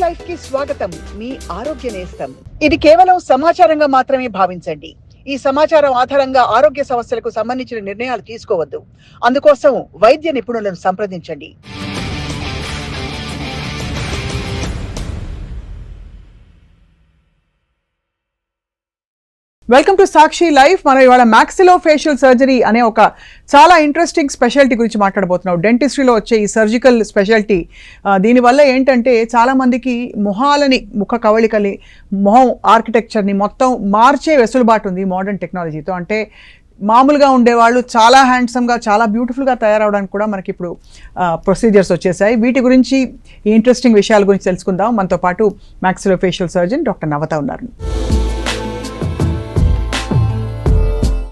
Life కి స్వాగతం. మీ ఆరోగ్య నేస్తం. ఇది కేవలం సమాచారంగా మాత్రమే భావించండి. ఈ సమాచారం ఆధారంగా ఆరోగ్య సమస్యలకు సంబంధించిన నిర్ణయాలు తీసుకోవద్దు. అందుకోసం వైద్య నిపుణులను సంప్రదించండి. Welcome to Sakshi life. మనం ఇవాళ మ్యాక్సిలోఫేషియల్ సర్జరీ అనే ఒక చాలా ఇంట్రెస్టింగ్ స్పెషాలిటీ గురించి మాట్లాడబోతున్నాం. డెంటిస్ట్రీలో వచ్చే ఈ సర్జికల్ స్పెషాలిటీ దీనివల్ల ఏంటంటే చాలామందికి మొహాలని, ముఖ కవళికని, మొహం ఆర్కిటెక్చర్ని మొత్తం మార్చే వెసులుబాటు ఉంది మోడర్న్ టెక్నాలజీతో. అంటే మామూలుగా ఉండేవాళ్ళు చాలా హ్యాండ్సమ్గా, చాలా బ్యూటిఫుల్గా తయారవడానికి కూడా మనకి ఇప్పుడు ప్రొసీజర్స్ వచ్చేసాయి. వీటి గురించి ఈ ఇంట్రెస్టింగ్ విషయాల గురించి తెలుసుకుందాం. మనతో పాటు మ్యాక్సిలోఫేషియల్ సర్జన్ డాక్టర్ నవత ఉన్నారు.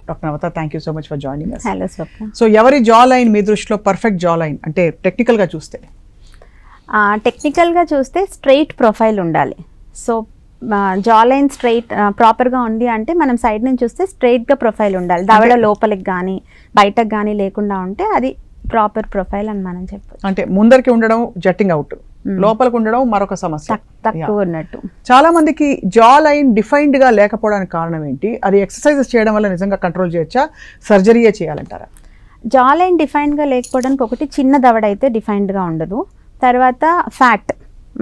Doctor Navata, thank you so much for joining us. Hello Swapna. So ఎవరి జా లైన్ మీ దృష్టిలో పర్ఫెక్ట్ జా లైన్ అంటే టెక్నికల్గా చూస్తే? టెక్నికల్గా చూస్తే స్ట్రైట్ ప్రొఫైల్ ఉండాలి. సో జా లైన్ స్ట్రైట్ ప్రాపర్గా ఉంది అంటే మనం సైడ్ నుంచి చూస్తే స్ట్రైట్గా ప్రొఫైల్ ఉండాలి. దవడ లోపలికి కానీ బయటకు కానీ లేకుండా ఉంటే అది ప్రాపర్ ప్రొఫైల్ అని మనం చెప్పచ్చు. అంటే ముందరికి ఉండడం జట్టింగ్ అవుట్, లోపలికి ఉండడం మరొక సమస్య. తక్కువ ఉన్నట్టు. చాలా మందికి జా లైన్ డిఫైన్డ్ గా లేకపోవడానికి కారణం ఏంటి? అది ఎక్సర్సైజెస్ చేయడం వల్ల నిజంగా కంట్రోల్ చేయొచ్చా, సర్జరీయే చేయాలంటారా? జా లైన్ డిఫైన్డ్గా లేకపోవడానికి ఒకటి, చిన్న దవడ అయితే డిఫైన్డ్గా ఉండదు. తర్వాత ఫ్యాట్,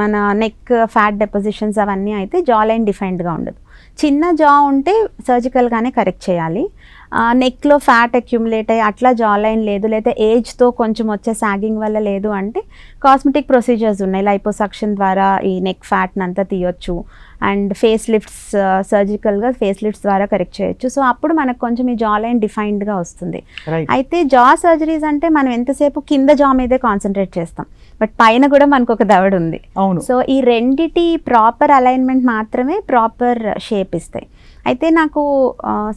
మన నెక్ ఫ్యాట్ డెపోజిషన్స్ అవన్నీ అయితే జా లైన్ డిఫైన్డ్గా ఉండదు. చిన్న జా ఉంటే సర్జికల్గానే కరెక్ట్ చేయాలి. నెక్లో ఫ్యాట్ అక్యుములేట్ అయ్యి అట్లా జా లైన్ లేదు, లేదా ఏజ్తో కొంచెం వచ్చే సాగింగ్ వల్ల లేదు అంటే కాస్మెటిక్ ప్రొసీజర్స్ ఉన్నాయి. లైపోసక్షన్ ద్వారా ఈ నెక్ ఫ్యాట్ని అంతా తీయొచ్చు. అండ్ ఫేస్ లిఫ్ట్స్, సర్జికల్గా ఫేస్ లిఫ్ట్స్ ద్వారా కరెక్ట్ చేయొచ్చు. సో అప్పుడు మనకు కొంచెం ఈ జా లైన్ డిఫైన్డ్గా వస్తుంది. అయితే జా సర్జరీస్ అంటే మనం ఎంతసేపు కింద జా మీదే కాన్సన్ట్రేట్ చేస్తాం, బట్ పైన కూడా మనకు ఒక దవడ ఉంది. సో ఈ రెండిటి ప్రాపర్ అలైన్మెంట్ మాత్రమే ప్రాపర్ షేప్ ఇస్తాయి. అయితే నాకు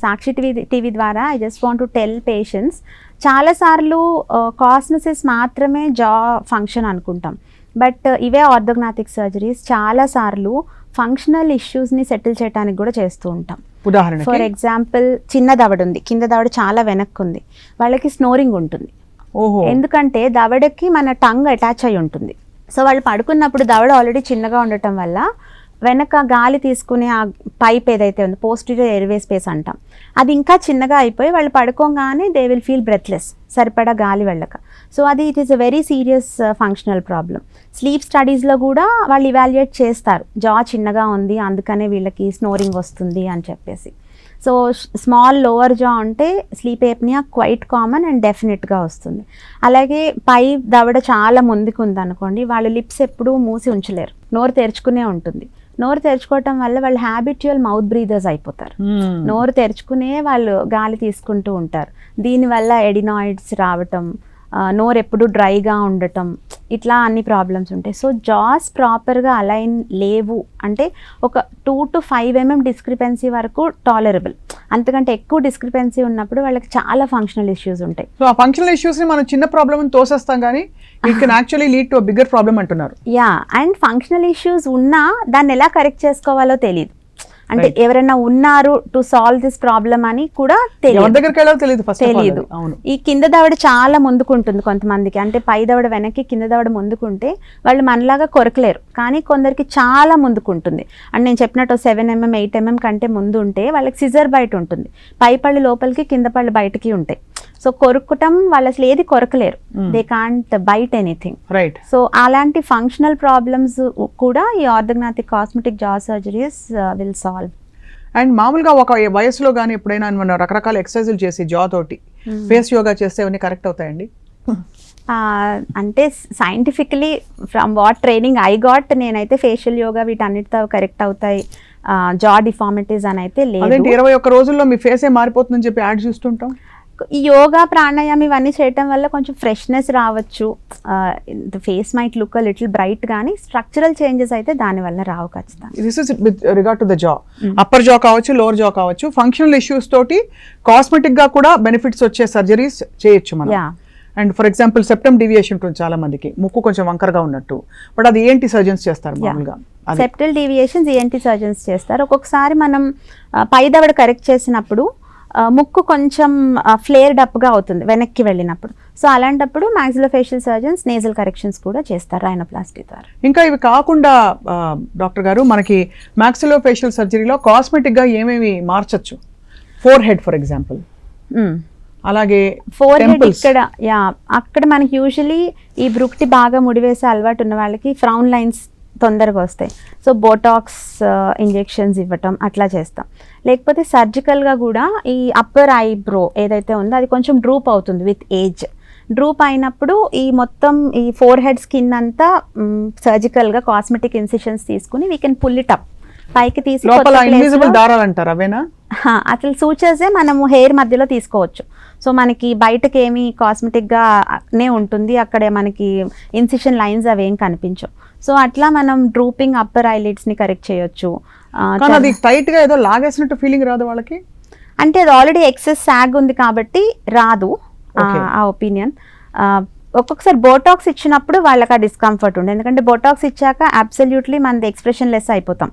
సాక్షి టీవీ ద్వారా I just want to tell patients, చాలాసార్లు కాస్మెసిస్ మాత్రమే జా ఫంక్షన్ అనుకుంటాం, బట్ ఇవే ఆర్థోగ్నాటిక్ సర్జరీస్ చాలాసార్లు ఫంక్షనల్ ఇష్యూస్ని సెటిల్ చేయడానికి కూడా చేస్తూ ఉంటాం. ఉదాహరణ, ఫర్ ఎగ్జాంపుల్ చిన్న దవడ ఉంది, కింద దవడ చాలా వెనక్కి ఉంది, వాళ్ళకి స్నోరింగ్ ఉంటుంది. ఎందుకంటే దవడకి మన టంగ్ అటాచ్ అయి ఉంటుంది. సో వాళ్ళు పడుకున్నప్పుడు దవడ ఆల్రెడీ చిన్నగా ఉండటం వల్ల వెనక గాలి తీసుకునే ఆ పైప్ ఏదైతే ఉందో, పోస్టీరియర్ ఎయిర్వే స్పేస్ అంటాం, అది ఇంకా చిన్నగా అయిపోయి వాళ్ళు పడుకోగానే దే విల్ ఫీల్ బ్రెత్లెస్, సరిపడా గాలి వెళ్ళక. సో అది it is a very serious functional problem. Sleep స్టడీస్లో కూడా వాళ్ళు ఇవాల్యుయేట్ చేస్తారు, జా చిన్నగా ఉంది అందుకనే వీళ్ళకి స్నోరింగ్ వస్తుంది అని చెప్పేసి. సో స్మాల్ లోవర్ జా ఉంటే స్లీప్ ఏప్నియా క్వైట్ కామన్ అండ్ డెఫినెట్గా వస్తుంది. అలాగే పై దవడ చాలా ముందుకు ఉందనుకోండి, వాళ్ళు లిప్స్ ఎప్పుడూ మూసి ఉంచలేరు, నోరు తెరుచుకునే ఉంటుంది. నోరు తెరుచుకోవటం వల్ల వాళ్ళు హ్యాబిచువల్ మౌత్ బ్రీదర్స్ అయిపోతారు. నోరు తెరుచుకునే వాళ్ళు గాలి తీసుకుంటూ ఉంటారు. దీనివల్ల ఎడినాయిడ్స్ రావటం, నోరు ఎప్పుడు డ్రైగా ఉండటం, ఇట్లా అన్ని ప్రాబ్లమ్స్ ఉంటాయి. సో జాస్ ప్రాపర్గా అలైన్ లేవు అంటే ఒక 2 to 5 mm డిస్క్రిపెన్సీ వరకు టాలరబుల్. అంతకంటే ఎక్కువ డిస్క్రిపెన్సీ ఉన్నప్పుడు వాళ్ళకి చాలా ఫంక్షనల్ ఇష్యూస్ ఉంటాయి. సో ఆ ఫంక్షనల్ ఇష్యూస్ని మనం చిన్న ప్రాబ్లమ్ తోసేస్తాం కానీ it can actually lead to a bigger problem అంటున్నారు. యా, అండ్ ఫంక్షనల్ ఇష్యూస్ ఉన్నా దాన్ని ఎలా కరెక్ట్ చేసుకోవాలో తెలియదు. అంటే ఎవరైనా ఉన్నారు టు సాల్వ్ దిస్ ప్రాబ్లమ్ అని కూడా తెలియదు. ఈ కింద దవడ చాలా ముందుకుంటుంది కొంతమందికి, అంటే పై దవడ వెనక్కి కింద దవడ ముందుకుంటే వాళ్ళు మనలాగా కొరకలేరు, కానీ కొందరికి చాలా ముందుకుంటుంది. అంటే నేను చెప్పినట్టు 7 mm 8 mm కంటే ముందు ఉంటే వాళ్ళకి సిజర్ బైట్ ఉంటుంది, పై పళ్ళు లోపలికి కింద పళ్ళు బయటకి ఉంటాయి. సో కొరుకుటం వాళ్ళు అసలు ఏది కొరకలేరు, they can't bite anything. Right. So అలాంటి ఫంక్షనల్ ప్రాబ్లమ్స్ కూడా ఈ orthognathic cosmetic jaw surgeries will solve. And మామూలుగా ఒక వయసులో కానీ ఎప్పుడైనా మనం రకరకాల ఎక్సర్సైజులు చేసి జా తోటి ఫేస్ యోగా చేస్తే అవన్నీ కరెక్ట్ అవుతాయండి? అంటే scientifically from what training I got, నేనైతే ఫేషియల్ యోగా వీటన్నిటితో కరెక్ట్ అవుతాయి, జా డిఫార్మిటీస్ అని అయితే లేదు. 21 రోజుల్లో మీ ఫేసే మారిపోతుందని చెప్పి యాడ్ చూస్తుంటాం. ఈ యోగా ప్రాణాయామం ఇవన్నీ చేయటం వల్ల కొంచెం ఫ్రెష్నెస్ రావచ్చు, the face might look a little bright, కానీ స్ట్రక్చరల్ చేంజెస్ అయితే దానివల్ల రావు ఖచ్చితంగా. This is with regard to the జా, అప్పర్ జా కావచ్చు, లోవర్ జా కావచ్చు, ఫంక్షనల్ ఇష్యూస్ తోటి కాస్మెటిక్ గా కూడా బెనిఫిట్స్ వచ్చే సర్జరీస్ చేయొచ్చు మనం. And for example septum deviation ఉంటుంది చాలా మందికి, ముక్కు కొంచెం వంకరగా ఉన్నట్టు, బట్ అది ఏంటి సర్జన్స్ చేస్తారు మామూలుగా? సెప్టల్ డీవియేషన్స్ ENT సర్జన్స్ చేస్తారు. ఒక్కొక్కసారి మనం పై దవడ కరెక్ట్ చేసినప్పుడు ముక్కు కొంచెం ఫ్లేర్డ్ అప్గా అవుతుంది వెనక్కి వెళ్ళినప్పుడు. సో అలాంటప్పుడు మాక్సిలోఫేషియల్ సర్జన్స్ నేజల్ కరెక్షన్స్ కూడా చేస్తారు రైనోప్లాస్టీ ద్వారా. ఇంకా ఇవి కాకుండా డాక్టర్ గారు మనకి మాక్సిలోఫేషియల్ సర్జరీలో కాస్మెటిక్గా ఏమేమి మార్చచ్చు? ఫోర్ హెడ్ ఫర్ ఎగ్జాంపుల్, అలాగే ఫోర్ హెడ్ ఇక్కడ అక్కడ మనకి యూజువలీ ఈ బ్రుక్టి బాగా ముడివేసే అలవాటు ఉన్న వాళ్ళకి ఫ్రౌన్ లైన్స్ తొందరగా వస్తాయి. సో బోటాక్స్ ఇంజెక్షన్స్ ఇవ్వటం అట్లా చేస్తాం. లేకపోతే సర్జికల్గా కూడా ఈ అప్పర్ ఐబ్రో ఏదైతే ఉందో అది కొంచెం డ్రూప్ అవుతుంది విత్ ఏజ్. డ్రూప్ అయినప్పుడు ఈ మొత్తం ఈ ఫోర్ హెడ్ స్కిన్ అంతా సర్జికల్గా కాస్మెటిక్ ఇన్సిషన్స్ తీసుకుని we can pull it up, పైకి తీసి అసలు సూచర్సే మనము హెయిర్ మధ్యలో తీసుకోవచ్చు. సో మనకి బయటకి ఏమి కాస్మెటిక్గానే ఉంటుంది, అక్కడే మనకి ఇన్సిషన్ లైన్స్ అవి ఏం కనిపించవు. సో అట్లా మనం డ్రూపింగ్ అప్పర్ ఐలిడ్స్ని కరెక్ట్ చేయొచ్చు. టైట్గా ఏదో లాగేసినట్టు ఫీలింగ్ రాదు వాళ్ళకి, అంటే అది ఆల్రెడీ ఎక్సెస్ సాగ్ ఉంది కాబట్టి రాదు ఆ ఒపీనియన్. ఒక్కొక్కసారి బోటాక్స్ ఇచ్చినప్పుడు వాళ్ళకి ఆ డిస్కంఫర్ట్ ఉంది, ఎందుకంటే బోటాక్స్ ఇచ్చాక అబ్సల్యూట్లీ మనది ఎక్స్ప్రెషన్ లెస్ అయిపోతాం.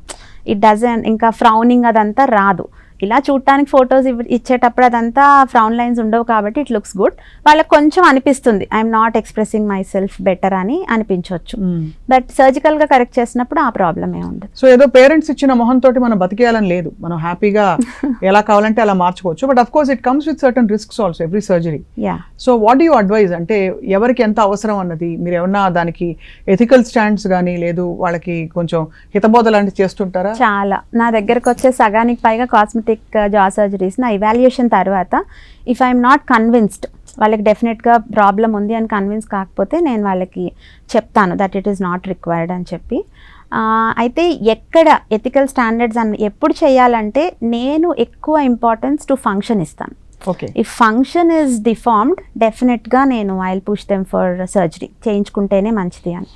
ఇట్ డజన్ ఇంకా ఫ్రౌనింగ్ అదంతా రాదు. ఇలా చూడటానికి ఫొటోస్ ఇచ్చేటప్పుడు అదంతా ఫ్రౌన్ లైన్స్ ఉండవు కాబట్టి ఇట్ లుక్స్ గుడ్. వాళ్ళకి కొంచెం అనిపిస్తుంది I'm not expressing my self better అని అనిపించవచ్చు. బట్ సర్జికల్గా కరెక్ట్ చేసినప్పుడు ఆ ప్రాబ్లమ్ ఏ ఉండదు. సో ఏదో పేరెంట్స్ ఇచ్చిన మొహం తోటి మనం బతికేయాలని లేదు, మనం హ్యాపీగా ఎలా కావాలంటే అలా మార్చుకోవచ్చు. But of course it comes with certain risks also every surgery. So what you advise, అంటే ఎవరికి ఎంత అవసరం అన్నది మీరు ఏమన్నా దానికి ఎథికల్ స్టాండ్స్ కానీ లేదు వాళ్ళకి కొంచెం హితబోధ లాంటివి చేస్తుంటారా? చాలా. నా దగ్గరకు వచ్చే సగానికి పైగా కాస్మెటిక్ జా సర్జరీస్ నా ఇవాల్యుయేషన్ తర్వాత ఇఫ్ ఐఎమ్ నాట్ కన్విన్స్డ్, వాళ్ళకి డెఫినెట్గా ప్రాబ్లం ఉంది అని కన్విన్స్ కాకపోతే నేను వాళ్ళకి చెప్తాను that it is not required అని చెప్పి. అయితే ఎక్కడ ఎథికల్ స్టాండర్డ్స్ అని ఎప్పుడు చేయాలంటే నేను ఎక్కువ ఇంపార్టెన్స్ టు ఫంక్షన్ ఇస్తాను. ఇఫ్ ఫంక్షన్ ఈజ్ డిఫార్మ్డ్ డెఫినెట్గా నేను I will push them for surgery, చేయించుకుంటేనే మంచిది అని.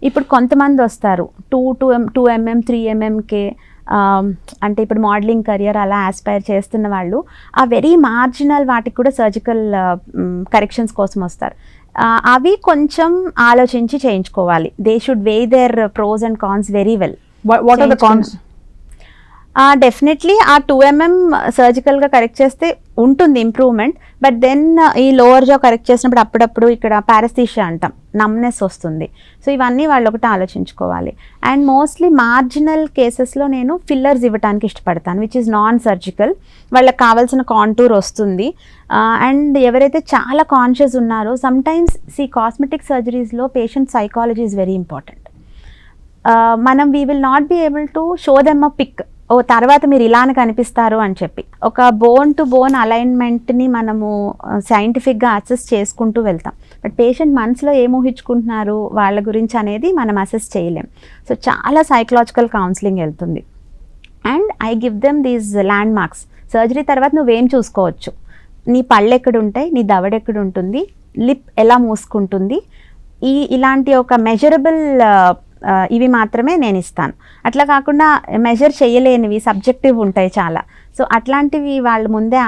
ఇప్పుడు కొంతమంది వస్తారు 2 mm 3 mmకే, అంటే ఇప్పుడు మోడలింగ్ కెరియర్ అలా ఆస్పైర్ చేస్తున్న వాళ్ళు ఆ వెరీ మార్జినల్ వాటికి కూడా సర్జికల్ కరెక్షన్స్ కోసం వస్తారు. అవి కొంచెం ఆలోచించి చేయించుకోవాలి. They should weigh their pros and cons very well. What are the cons? Definitely ఆ 2 mm సర్జికల్గా కరెక్ట్ చేస్తే ఉంటుంది ఇంప్రూవ్మెంట్. బట్ దెన్ ఈ లోవర్ జా కరెక్ట్ చేసినప్పుడు అప్పుడప్పుడు ఇక్కడ పారస్థీషియా అంటాం, నమ్నెస్ వస్తుంది. సో ఇవన్నీ వాళ్ళు ఒకటి ఆలోచించుకోవాలి. అండ్ మోస్ట్లీ మార్జినల్ కేసెస్లో నేను ఫిల్లర్స్ ఇవ్వడానికి ఇష్టపడతాను, విచ్ ఈస్ నాన్ సర్జికల్. వాళ్ళకి కావాల్సిన కాంటూర్ వస్తుంది. అండ్ ఎవరైతే చాలా కాన్షియస్ ఉన్నారో, సమ్టైమ్స్ కాస్మెటిక్ సర్జరీస్లో patient psychology is very important. మనం we will not be able to show them a pic, ఓ తర్వాత మీరు ఇలానే కనిపిస్తారు అని చెప్పి. ఒక బోన్ టు బోన్ అలైన్మెంట్ని మనము సైంటిఫిక్గా అసెస్ చేసుకుంటూ వెళ్తాం. బట్ పేషెంట్ మనసులో ఏం ఊహించుకుంటున్నారు వాళ్ళ గురించి అనేది మనం అసెస్ చేయలేం. సో చాలా సైకలాజికల్ కౌన్సిలింగ్ వెళ్తుంది. And I give them these land marks. Surgery తర్వాత నువ్వేం చూసుకోవచ్చు, నీ పళ్ళు ఎక్కడుంటాయి, నీ దవడ ఎక్కడుంటుంది, లిప్ ఎలా మూసుకుంటుంది, ఇలాంటి ఒక మెజరబుల్ ఇవి మాత్రమే నేను ఇస్తాను. అట్లా కాకుండా మెజర్ చేయలేనివి సబ్జెక్టివ్ ఉంటాయి చాలా. సో అట్లాంటివి వాళ్ళు ముందే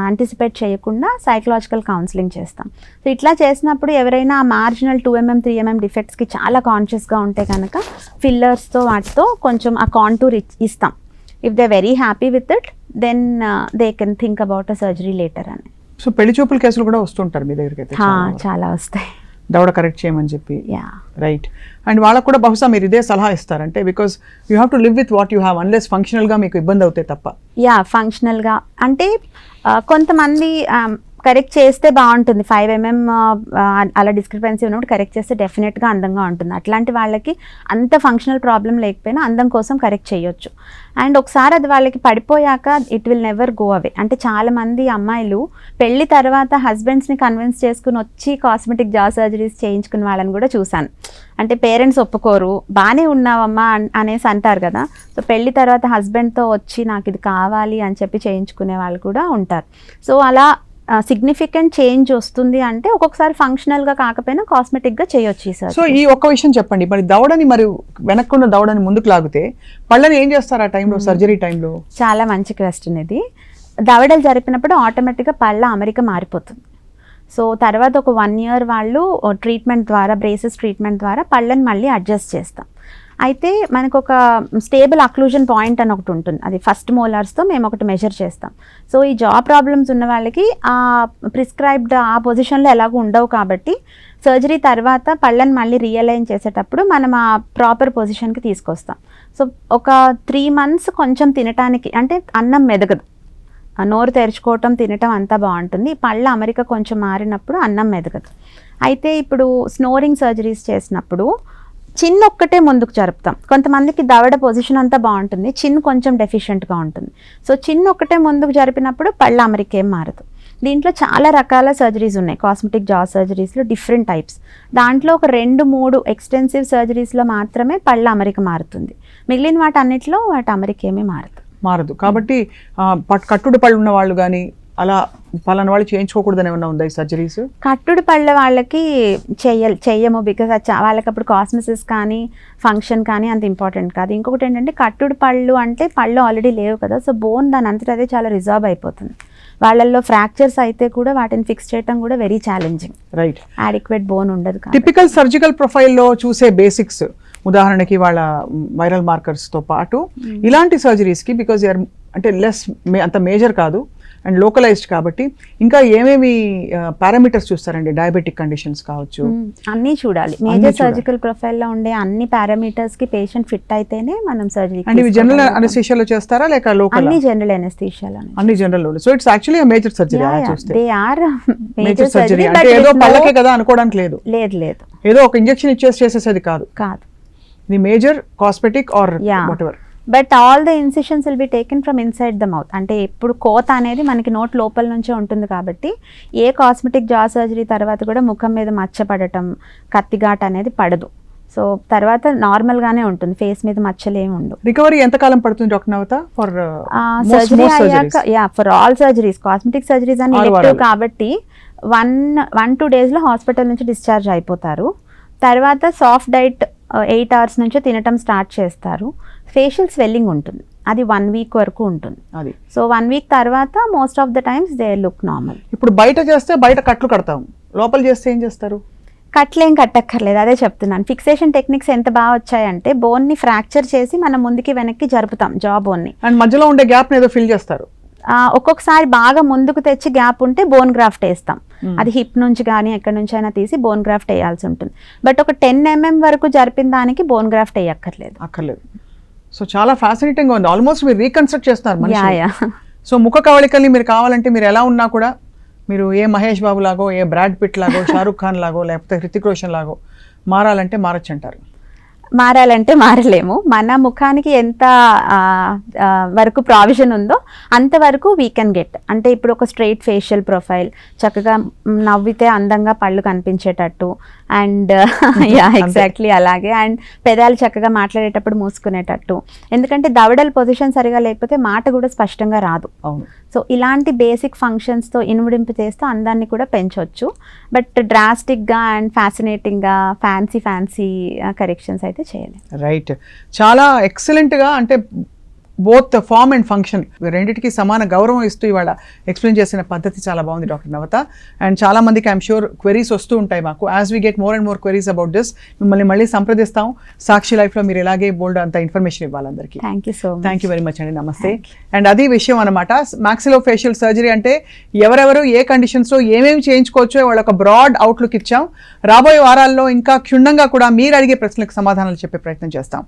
యాంటిసిపేట్ చేయకుండా సైకలాజికల్ కౌన్సిలింగ్ చేస్తాం. సో ఇట్లా చేసినప్పుడు ఎవరైనా మార్జినల్ 2 mm 3 mm డిఫెక్ట్స్కి చాలా కాన్షియస్గా ఉంటే కనుక ఫిల్లర్స్తో వాటితో కొంచెం ఆ కాంటూర్ ఇస్తాం. If they very happy with it then they can think about a surgery later అని. సో పెళ్లి చూపుల కేసులు కూడా వస్తుంటారు మీ దగ్గరికి అయితే? చాలా వస్తాయి, దవడ కరెక్ట్ చేయమని చెప్పి. రైట్. అండ్ వాళ్ళకు కూడా బహుశా మీరు ఇదే సలహా ఇస్తారంటే, because you have to live with what you have unless ఫంక్షనల్గా మీకు ఇబ్బంది అవుతాయి తప్ప. ఫంక్షనల్గా అంటే కొంతమంది కరెక్ట్ చేస్తే బాగుంటుంది, 5 mm అలా డిస్క్రిపెన్సీ ఉన్నప్పుడు కరెక్ట్ చేస్తే డెఫినెట్గా అందంగా ఉంటుంది. అట్లాంటి వాళ్ళకి అంత ఫంక్షనల్ ప్రాబ్లం లేకపోయినా అందం కోసం కరెక్ట్ చేయొచ్చు. అండ్ ఒకసారి అది వాళ్ళకి పడిపోయాక it will never go away. అంటే చాలామంది అమ్మాయిలు పెళ్లి తర్వాత హస్బెండ్స్ని కన్విన్స్ చేసుకుని వచ్చి కాస్మెటిక్ జా సర్జరీస్ చేయించుకునే వాళ్ళని కూడా చూశాను. అంటే పేరెంట్స్ ఒప్పుకోరు, బాగానే ఉన్నావమ్మా అనేసి అంటారు కదా. సో పెళ్లి తర్వాత హస్బెండ్తో వచ్చి నాకు ఇది కావాలి అని చెప్పి చేయించుకునే వాళ్ళు కూడా ఉంటారు. సో అలా సిగ్నిఫికెంట్ చేంజ్ వస్తుంది అంటే ఒక్కొక్కసారి ఫంక్షనల్గా కాకపోయినా కాస్మెటిక్గా చేయొచ్చు సార్. సో ఈ ఒక్క విషయం చెప్పండి, మరి దవడని మరి వెనక్కున్న దవడని ముందుకు లాగితే పళ్ళని ఏం చేస్తారు ఆ టైంలో, సర్జరీ టైంలో? చాలా మంచి క్వశ్చన్ ఇది. దవడలు జరిపినప్పుడు ఆటోమేటిక్గా పళ్ళ అమరిక మారిపోతుంది. సో తర్వాత ఒక 1 year వాళ్ళు ట్రీట్మెంట్ ద్వారా, బ్రేసెస్ ట్రీట్మెంట్ ద్వారా పళ్ళని మళ్ళీ అడ్జస్ట్ చేస్తాం. అయితే మనకు ఒక స్టేబుల్ అక్లూజన్ పాయింట్ అని ఒకటి ఉంటుంది, అది ఫస్ట్ మోలార్స్తో మేము ఒకటి మెజర్ చేస్తాం. సో ఈ జా ప్రాబ్లమ్స్ ఉన్న వాళ్ళకి ఆ ప్రిస్క్రైబ్డ్ ఆ పొజిషన్లో ఎలాగో ఉండవు కాబట్టి సర్జరీ తర్వాత పళ్ళని మళ్ళీ రియలైన్ చేసేటప్పుడు మనం ఆ ప్రాపర్ పొజిషన్కి తీసుకొస్తాం. సో ఒక 3 months కొంచెం తినటానికి, అంటే అన్నం మెదగదు, నోరు తెరుచుకోవటం తినటం అంతా బాగుంటుంది, పళ్ళ అమరిక కొంచెం మారినప్పుడు అన్నం మెదగదు. అయితే ఇప్పుడు స్నోరింగ్ సర్జరీస్ చేసినప్పుడు చిన్ ఒక్కటే ముందుకు జరుపుతాం. కొంతమందికి దవడ పొజిషన్ అంతా బాగుంటుంది, చిన్ కొంచెం డెఫిషియెంట్గా ఉంటుంది. సో చిన్ ఒక్కటే ముందుకు జరిపినప్పుడు పళ్ళ అమరిక ఏం మారదు. దీంట్లో చాలా రకాల సర్జరీస్ ఉన్నాయి, కాస్మెటిక్ జా సర్జరీస్లో డిఫరెంట్ టైప్స్. దాంట్లో ఒక 2-3 ఎక్స్టెన్సివ్ సర్జరీస్లో మాత్రమే పళ్ళ అమరిక మారుతుంది, మిగిలిన వాటి అన్నిటిలో వాటి అమరిక ఏమీ మారదు. కాబట్టి కట్టుడు పళ్ళు ఉన్న వాళ్ళు కానీ అలా పలానా వాళ్ళు చేయించుకోకూడదని ఏమన్నా ఉందా ఈ సర్జరీస్? కట్టుడు పళ్ళ వాళ్ళకి చెయ్యము, బికాస్ వాళ్ళకి అప్పుడు కాస్మెసిస్ కానీ ఫంక్షన్ కానీ అంత ఇంపార్టెంట్ కాదు. ఇంకొకటి ఏంటంటే కట్టుడు పళ్ళు అంటే పళ్ళు ఆల్రెడీ లేవు కదా, సో బోన్ దాని అంతటా అదే చాలా రిజార్వ్ అయిపోతుంది. వాళ్ళల్లో ఫ్రాక్చర్స్ అయితే కూడా వాటిని ఫిక్స్ చేయడం కూడా very challenging, right, adequate bone ఉండదు. టిపికల్ సర్జికల్ ప్రొఫైల్లో చూసే బేసిక్స్, ఉదాహరణకి వాళ్ళ వైరల్ మార్కర్స్తో పాటు ఇలాంటి సర్జరీస్కి, బికాజ్ అంటే అంత మేజర్ కాదు అండ్ లోకలైజ్డ్ కాబట్టి ఇంకా ఏమేమి పారామీటర్స్ చూస్తారండి? డయాబెటిక్ కండిషన్స్ కావచ్చు, అన్నీ చూడాలి. మేజర్ సర్జికల్ ప్రొఫైల్లో ఉండే అన్ని పారామీటర్స్ కి పేషెంట్ ఫిట్ అయితేనే మనం సర్జరీ. అండ్ ఇవి జనరల్ అనెస్థీషియాలో చేస్తారా లేక లోకల్? అన్ని జనరల్ అనెస్థీషియాలో. అన్ని general. So it's actually major surgery. They are major surgery. అంటే ఏదో పళ్ళకే కదా అనుకోవడానికి లేదు, ఏదో ఒక ఇంజెక్షన్ ఇచ్చేసి చేసేసేది కాదు. ఇది major cosmetic or whatever. But all the incisions will be taken from inside the mouth. అంటే ఎప్పుడు కోత అనేది మనకి నోట్ లోపల నుంచే ఉంటుంది కాబట్టి ఏ కాస్మెటిక్ జా సర్జరీ తర్వాత కూడా ముఖం మీద మచ్చ పడటం, కత్తిఘాట్ అనేది పడదు. సో తర్వాత నార్మల్గానే ఉంటుంది, ఫేస్ మీద మచ్చలు ఏమి ఉండవు. రికవరీ ఎంత కాలం పడుతుంది డాక్టర్ నవత ఫర్ సర్జరీ అయ్యాక? For all surgeries, cosmetic surgeries అని ఎలెక్టివ్ కాబట్టి 1-2 days హాస్పిటల్ నుంచి డిశ్చార్జ్ అయిపోతారు. తర్వాత సాఫ్ట్ డైట్ 8 hours నుంచి తినటం స్టార్ట్ చేస్తారు. ఫేషియల్ స్వెల్లింగ్ ఉంటుంది, అది 1 week వరకు ఉంటుంది. సో 1 week తర్వాత most of the times they look normal. ఇప్పుడు బయట చేస్తే బయట కట్లు కడతాం, లోపల చేస్తే ఏం చేస్తారు? కట్లేం కట్టక్కర్లేదు, అదే చెప్తున్నాను. ఫిక్సేషన్ టెక్నిక్స్ ఎంత బాగా వచ్చాయంటే బోన్ని ఫ్రాక్చర్ చేసి మనం ముందుకి వెనక్కి జరుపుతాం జా బోన్ని, అండ్ మధ్యలో ఉండే గ్యాప్ ఏదో ఫిల్ చేస్తారు. ఒక్కొక్కసారి బాగా ముందుకు తెచ్చి గ్యాప్ ఉంటే బోన్ గ్రాఫ్ట్ వేస్తాం, అది హిప్ నుంచి కానీ ఎక్కడి నుంచి అయినా తీసి బోన్ గ్రాఫ్ట్ వేయాల్సి ఉంటుంది. బట్ ఒక 10 mm వరకు జరిపిన దానికి బోన్ గ్రాఫ్ట్ వేయక్కర్లేదు. సో చాలా ఫ్యాసినేటింగ్ ఉంది, ఆల్మోస్ట్ మీరు రీకన్స్ట్రక్ట్ చేస్తున్నారు. సో ముఖ కవళికల్ని మీరు కావాలంటే మీరు ఎలా ఉన్నా కూడా, మీరు ఏ మహేష్ బాబు లాగో, ఏ బ్రాడ్ పిట్ లాగో, షారుఖ్ ఖాన్ లాగో, లేకపోతే హృతిక్ రోషన్ లాగో మారాలంటే మారచ్చు అంటారు. మారాలంటే మారలేము, మన ముఖానికి ఎంత వరకు ప్రావిజన్ ఉందో అంతవరకు వీ కెన్ గెట్. అంటే ఇప్పుడు ఒక స్ట్రైట్ ఫేషియల్ ప్రొఫైల్, చక్కగా నవ్వితే అందంగా పళ్ళు కనిపించేటట్టు, అండ్ ఎగ్జాక్ట్లీ అలాగే, అండ్ పెదాలు చక్కగా మాట్లాడేటప్పుడు మూసుకునేటట్టు. ఎందుకంటే దవడల పొజిషన్ సరిగా లేకపోతే మాట కూడా స్పష్టంగా రాదు. సో ఇలాంటి బేసిక్ ఫంక్షన్స్తో ఇనుముడింపు చేస్తూ అందాన్ని కూడా పెంచవచ్చు. బట్ డ్రాస్టిక్గా అండ్ ఫ్యాసినేటింగ్గా ఫ్యాన్సీ కరెక్షన్స్ అయితే చేయలేదు. రైట్, చాలా ఎక్సలెంట్గా, అంటే బోత్ ఫార్మ్ అండ్ ఫంక్షన్ రెండింటికి సమాన గౌరవం ఇస్తూ ఇవాళ ఎక్స్ప్లెయిన్ చేసిన పద్ధతి చాలా బాగుంది డాక్టర్ నవత. అండ్ చాలా మందికి ఐఎమ్ షూర్ క్వెరీస్ వస్తూ ఉంటాయి మాకు. As we get more and more queries about this మిమ్మల్ని మళ్ళీ సంప్రదిస్తాం. సాక్షి లైఫ్లో మీరు ఇలాగే బోల్డ్ అంత ఇన్ఫర్మేషన్ ఇవ్వాలి అందరికీ. థ్యాంక్ యూ వెరీ మచ్ అండి, నమస్తే. అండ్ అది విషయం అనమాట, మాక్సిలోఫేషియల్ సర్జరీ అంటే ఎవరెవరు ఏ కండిషన్స్లో ఏమేమి చేయించుకోవచ్చో వాళ్ళ ఒక బ్రాడ్ అవుట్లుక్ ఇచ్చాం. రాబోయే వారాల్లో ఇంకా క్షుణ్ణంగా కూడా మీరు అడిగే ప్రశ్నలకు సమాధానాలు చెప్పే ప్రయత్నం చేస్తాం.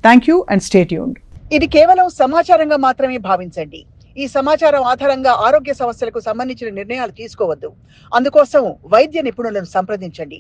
Thank you and stay tuned. ఇది కేవలం సమాచారంగా మాత్రమే భావించండి. ఈ సమాచారం ఆధారంగా ఆరోగ్య సమస్యలకు సంబంధించిన నిర్ణయాలు తీసుకోవద్దు. అందుకోసం వైద్య నిపుణులను సంప్రదించండి.